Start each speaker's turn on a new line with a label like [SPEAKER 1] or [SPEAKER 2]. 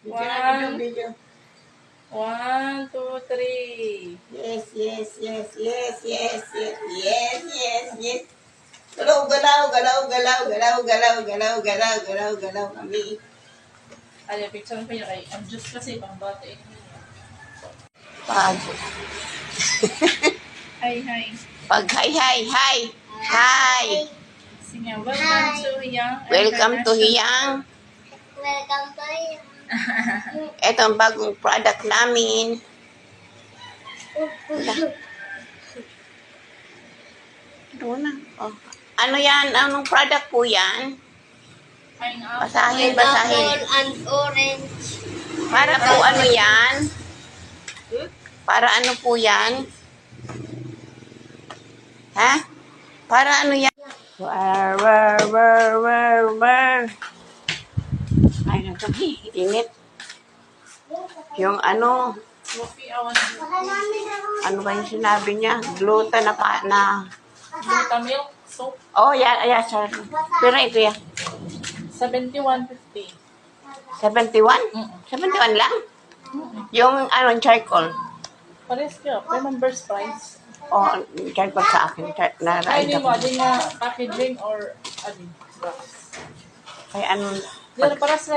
[SPEAKER 1] One.
[SPEAKER 2] Video.
[SPEAKER 1] 1, 2, 3.
[SPEAKER 2] Yes, yes, yes, yes, yes, yes, yes, yes, yes. Galaw, galaw, galaw, galaw, galaw, galaw, galaw, galaw, galaw, galaw kami.
[SPEAKER 1] Ay, picture ko niya kay ang juice kasi pang bata eh.
[SPEAKER 2] Pag,
[SPEAKER 1] Hi.
[SPEAKER 2] pag, hi, hi, hi, hi.
[SPEAKER 1] Sige, welcome to Hiyang.
[SPEAKER 2] Welcome to Hiyang.
[SPEAKER 3] Welcome to you.
[SPEAKER 2] Ito ang bagong product namin. Ano na? Oh. Ano yan? Anong product po yan?
[SPEAKER 1] Pineapple.
[SPEAKER 2] Basahin, basahin.
[SPEAKER 3] Pineapple and orange.
[SPEAKER 2] Para po ano yan? Para ano po yan? Ha? Para ano yan? War. Ay, nagsabi. Init. Yung ano,
[SPEAKER 1] Coffee, awan.
[SPEAKER 2] ano ba yung sinabi niya? Gluten na pa na.
[SPEAKER 1] Glutamilk soap.
[SPEAKER 2] Oh, yeah, sorry. Pero ito yan.
[SPEAKER 1] 71.50.
[SPEAKER 2] 71? 71 lang? Yung ano, charcoal.
[SPEAKER 1] Pares ka. May members price.
[SPEAKER 2] Oh, charcoal sa akin.
[SPEAKER 1] Ay, di
[SPEAKER 2] Narayda
[SPEAKER 1] mo.
[SPEAKER 2] ko.
[SPEAKER 1] Di nga packaging or adin.
[SPEAKER 2] Kaya ano,
[SPEAKER 1] Di para sa